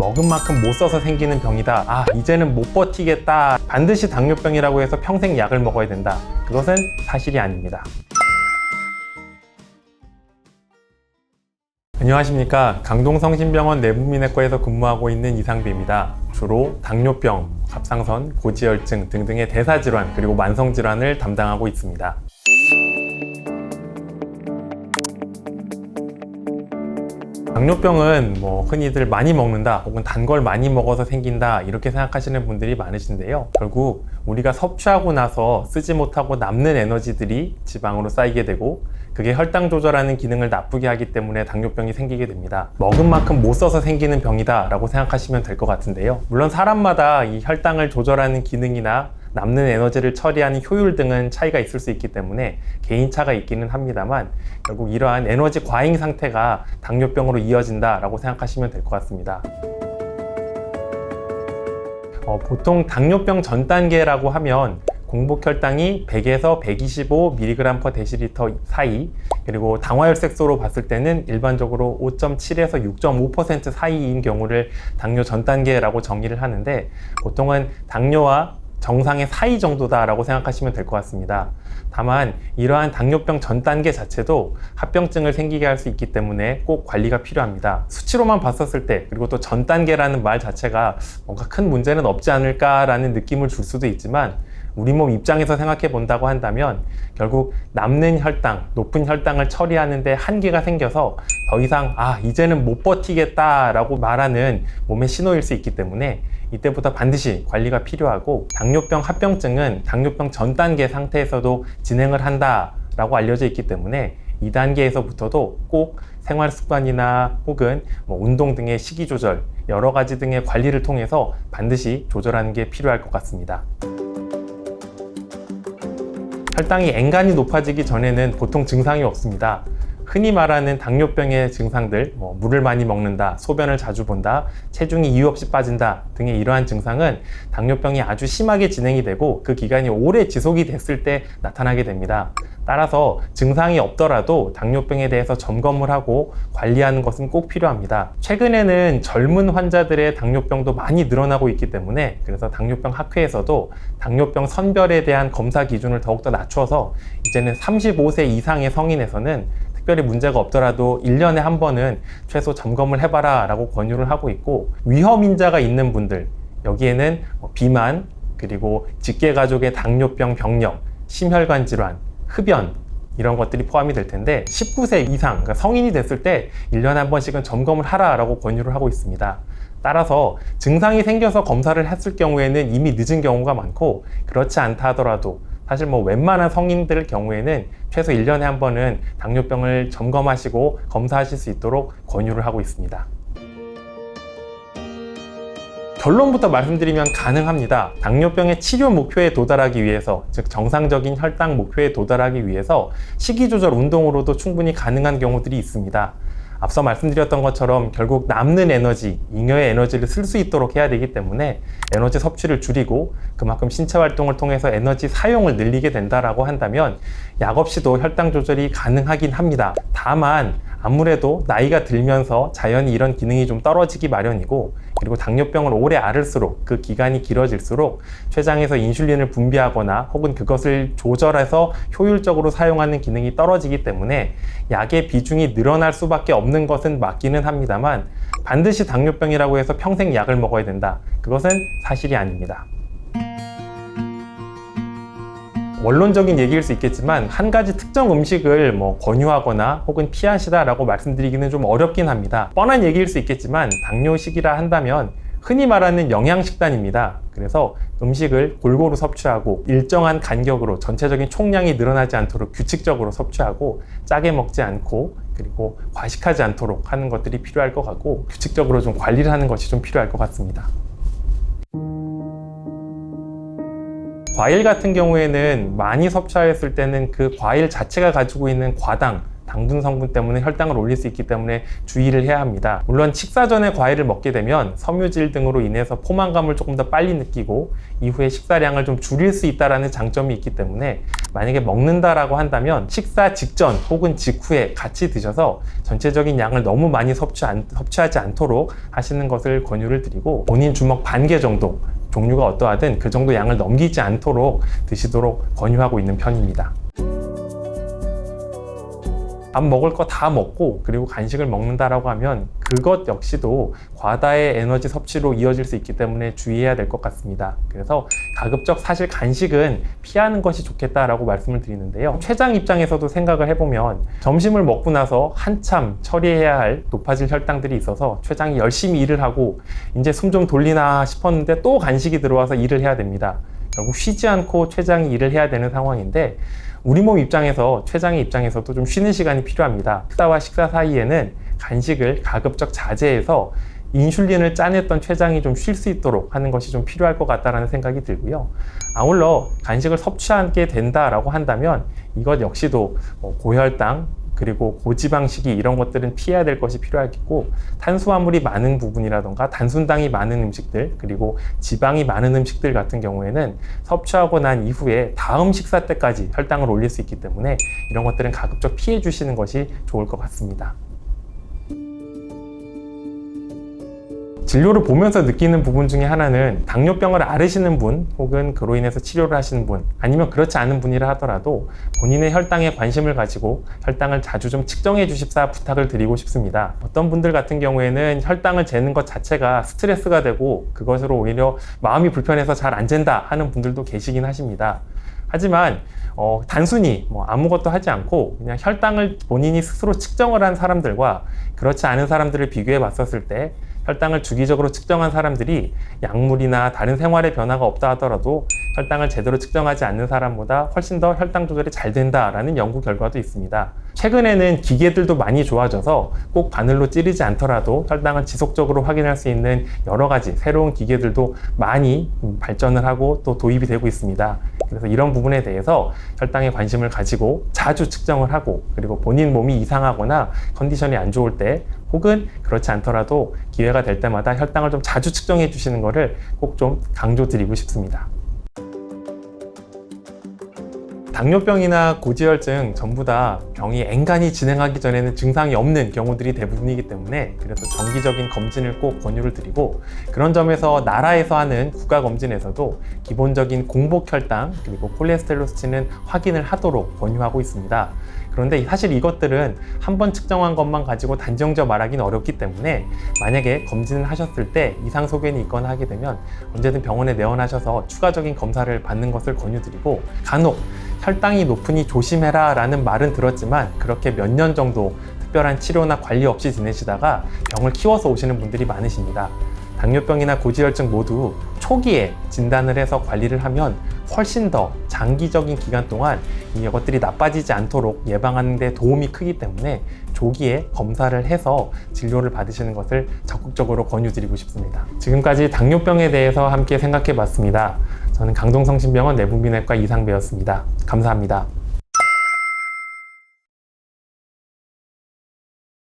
먹은 만큼 못 써서 생기는 병이다. 아, 이제는 못 버티겠다. 반드시 당뇨병이라고 해서 평생 약을 먹어야 된다. 그것은 사실이 아닙니다. 안녕하십니까. 강동성심병원 내부민외과에서 근무하고 있는 이상배입니다. 주로 당뇨병, 갑상선, 고지혈증 등등의 대사질환 그리고 만성질환을 담당하고 있습니다. 당뇨병은 흔히들 많이 먹는다 혹은 단 걸 많이 먹어서 생긴다 이렇게 생각하시는 분들이 많으신데요. 결국 우리가 섭취하고 나서 쓰지 못하고 남는 에너지들이 지방으로 쌓이게 되고 그게 혈당 조절하는 기능을 나쁘게 하기 때문에 당뇨병이 생기게 됩니다. 먹은 만큼 못 써서 생기는 병이다 라고 생각하시면 될 것 같은데요. 물론 사람마다 이 혈당을 조절하는 기능이나 남는 에너지를 처리하는 효율 등은 차이가 있을 수 있기 때문에 개인차가 있기는 합니다만 결국 이러한 에너지 과잉 상태가 당뇨병으로 이어진다 라고 생각하시면 될 것 같습니다. 보통 당뇨병 전 단계라고 하면 공복 혈당이 100에서 125mg/dL 사이, 그리고 당화혈색소로 봤을 때는 일반적으로 5.7에서 6.5% 사이인 경우를 당뇨 전 단계라고 정의를 하는데, 보통은 당뇨와 정상의 사이 정도다라고 생각하시면 될 것 같습니다. 다만 이러한 당뇨병 전 단계 자체도 합병증을 생기게 할 수 있기 때문에 꼭 관리가 필요합니다. 수치로만 봤었을 때, 그리고 또 전 단계라는 말 자체가 뭔가 큰 문제는 없지 않을까라는 느낌을 줄 수도 있지만, 우리 몸 입장에서 생각해 본다고 한다면 결국 남는 혈당, 높은 혈당을 처리하는 데 한계가 생겨서 더 이상 이제는 못 버티겠다 라고 말하는 몸의 신호일 수 있기 때문에 이때부터 반드시 관리가 필요하고, 당뇨병 합병증은 당뇨병 전 단계 상태에서도 진행을 한다 라고 알려져 있기 때문에 2단계에서부터도 꼭 생활 습관이나 혹은 운동 등의 식이 조절, 여러 가지 등의 관리를 통해서 반드시 조절하는 게 필요할 것 같습니다. 혈당이 엔간히 높아지기 전에는 보통 증상이 없습니다. 흔히 말하는 당뇨병의 증상들, 물을 많이 먹는다, 소변을 자주 본다, 체중이 이유 없이 빠진다 등의 이러한 증상은 당뇨병이 아주 심하게 진행이 되고 그 기간이 오래 지속이 됐을 때 나타나게 됩니다. 따라서 증상이 없더라도 당뇨병에 대해서 점검을 하고 관리하는 것은 꼭 필요합니다. 최근에는 젊은 환자들의 당뇨병도 많이 늘어나고 있기 때문에, 그래서 당뇨병 학회에서도 당뇨병 선별에 대한 검사 기준을 더욱더 낮춰서 이제는 35세 이상의 성인에서는 특별히 문제가 없더라도 1년에 한 번은 최소 점검을 해봐라 라고 권유를 하고 있고, 위험인자가 있는 분들, 여기에는 비만, 그리고 직계가족의 당뇨병 병력, 심혈관 질환, 흡연 이런 것들이 포함이 될 텐데, 19세 이상, 그러니까 성인이 됐을 때 1년에 한 번씩은 점검을 하라 라고 권유를 하고 있습니다. 따라서 증상이 생겨서 검사를 했을 경우에는 이미 늦은 경우가 많고, 그렇지 않다 하더라도 사실 웬만한 성인들 경우에는 최소 1년에 한 번은 당뇨병을 점검하시고 검사하실 수 있도록 권유를 하고 있습니다. 결론부터 말씀드리면 가능합니다. 당뇨병의 치료 목표에 도달하기 위해서, 즉 정상적인 혈당 목표에 도달하기 위해서 식이조절 운동으로도 충분히 가능한 경우들이 있습니다. 앞서 말씀드렸던 것처럼 결국 남는 에너지, 잉여의 에너지를 쓸 수 있도록 해야 되기 때문에 에너지 섭취를 줄이고 그만큼 신체 활동을 통해서 에너지 사용을 늘리게 된다라고 한다면 약 없이도 혈당 조절이 가능하긴 합니다. 다만 아무래도 나이가 들면서 자연히 이런 기능이 좀 떨어지기 마련이고, 그리고 당뇨병을 오래 앓을수록, 그 기간이 길어질수록 췌장에서 인슐린을 분비하거나 혹은 그것을 조절해서 효율적으로 사용하는 기능이 떨어지기 때문에 약의 비중이 늘어날 수밖에 없는 것은 맞기는 합니다만, 반드시 당뇨병이라고 해서 평생 약을 먹어야 된다, 그것은 사실이 아닙니다. 원론적인 얘기일 수 있겠지만 한 가지 특정 음식을 권유하거나 혹은 피하시다 라고 말씀드리기는 좀 어렵긴 합니다. 뻔한 얘기일 수 있겠지만 당뇨식이라 한다면 흔히 말하는 영양식단입니다. 그래서 음식을 골고루 섭취하고 일정한 간격으로 전체적인 총량이 늘어나지 않도록 규칙적으로 섭취하고, 짜게 먹지 않고 그리고 과식하지 않도록 하는 것들이 필요할 것 같고, 규칙적으로 좀 관리를 하는 것이 좀 필요할 것 같습니다. 과일 같은 경우에는 많이 섭취했을 때는 그 과일 자체가 가지고 있는 과당, 당분 성분 때문에 혈당을 올릴 수 있기 때문에 주의를 해야 합니다. 물론 식사 전에 과일을 먹게 되면 섬유질 등으로 인해서 포만감을 조금 더 빨리 느끼고 이후에 식사량을 좀 줄일 수 있다는 장점이 있기 때문에 만약에 먹는다라고 한다면 식사 직전 혹은 직후에 같이 드셔서 전체적인 양을 너무 많이 섭취하지 않도록 하시는 것을 권유를 드리고, 본인 주먹 반 개 정도, 종류가 어떠하든 그 정도 양을 넘기지 않도록 드시도록 권유하고 있는 편입니다. 밥 먹을 거 다 먹고 그리고 간식을 먹는다라고 하면 그것 역시도 과다의 에너지 섭취로 이어질 수 있기 때문에 주의해야 될 것 같습니다. 그래서 가급적 사실 간식은 피하는 것이 좋겠다라고 말씀을 드리는데요. 췌장 입장에서도 생각을 해보면 점심을 먹고 나서 한참 처리해야 할 높아질 혈당들이 있어서 췌장이 열심히 일을 하고 이제 숨 좀 돌리나 싶었는데 또 간식이 들어와서 일을 해야 됩니다. 결국 쉬지 않고 췌장이 일을 해야 되는 상황인데, 우리 몸 입장에서, 췌장의 입장에서도 좀 쉬는 시간이 필요합니다. 식사와 식사 사이에는 간식을 가급적 자제해서 인슐린을 짜냈던 췌장이 좀 쉴 수 있도록 하는 것이 좀 필요할 것 같다는 생각이 들고요. 아울러 간식을 섭취하게 된다라고 한다면 이것 역시도 고혈당 그리고 고지방식이 이런 것들은 피해야 될 것이 필요하겠고, 탄수화물이 많은 부분이라던가 단순당이 많은 음식들 그리고 지방이 많은 음식들 같은 경우에는 섭취하고 난 이후에 다음 식사 때까지 혈당을 올릴 수 있기 때문에 이런 것들은 가급적 피해 주시는 것이 좋을 것 같습니다. 진료를 보면서 느끼는 부분 중에 하나는 당뇨병을 앓으시는 분 혹은 그로 인해서 치료를 하시는 분, 아니면 그렇지 않은 분이라 하더라도 본인의 혈당에 관심을 가지고 혈당을 자주 좀 측정해 주십사 부탁을 드리고 싶습니다. 어떤 분들 같은 경우에는 혈당을 재는 것 자체가 스트레스가 되고 그것으로 오히려 마음이 불편해서 잘 안 잰다 하는 분들도 계시긴 하십니다. 하지만 단순히 아무것도 하지 않고 그냥 혈당을 본인이 스스로 측정을 한 사람들과 그렇지 않은 사람들을 비교해 봤었을 때 혈당을 주기적으로 측정한 사람들이 약물이나 다른 생활의 변화가 없다 하더라도 혈당을 제대로 측정하지 않는 사람보다 훨씬 더 혈당 조절이 잘 된다라는 연구 결과도 있습니다. 최근에는 기계들도 많이 좋아져서 꼭 바늘로 찌르지 않더라도 혈당을 지속적으로 확인할 수 있는 여러 가지 새로운 기계들도 많이 발전을 하고 또 도입이 되고 있습니다. 그래서 이런 부분에 대해서 혈당에 관심을 가지고 자주 측정을 하고, 그리고 본인 몸이 이상하거나 컨디션이 안 좋을 때 혹은 그렇지 않더라도 기회가 될 때마다 혈당을 좀 자주 측정해 주시는 것을 꼭 좀 강조드리고 싶습니다. 당뇨병이나 고지혈증 전부 다 병이 엔간히 진행하기 전에는 증상이 없는 경우들이 대부분이기 때문에, 그래서 정기적인 검진을 꼭 권유를 드리고, 그런 점에서 나라에서 하는 국가검진에서도 기본적인 공복 혈당 그리고 콜레스테롤 수치는 확인을 하도록 권유하고 있습니다. 그런데 사실 이것들은 한번 측정한 것만 가지고 단정지어 말하기는 어렵기 때문에, 만약에 검진을 하셨을 때 이상 소견이 있거나 하게 되면 언제든 병원에 내원하셔서 추가적인 검사를 받는 것을 권유드리고, 간혹 혈당이 높으니 조심해라 라는 말은 들었지만 그렇게 몇 년 정도 특별한 치료나 관리 없이 지내시다가 병을 키워서 오시는 분들이 많으십니다. 당뇨병이나 고지혈증 모두 초기에 진단을 해서 관리를 하면 훨씬 더 장기적인 기간 동안 이것들이 나빠지지 않도록 예방하는 데 도움이 크기 때문에 조기에 검사를 해서 진료를 받으시는 것을 적극적으로 권유드리고 싶습니다. 지금까지 당뇨병에 대해서 함께 생각해 봤습니다. 저는 강동성심병원 내분비내과 이상배였습니다. 감사합니다.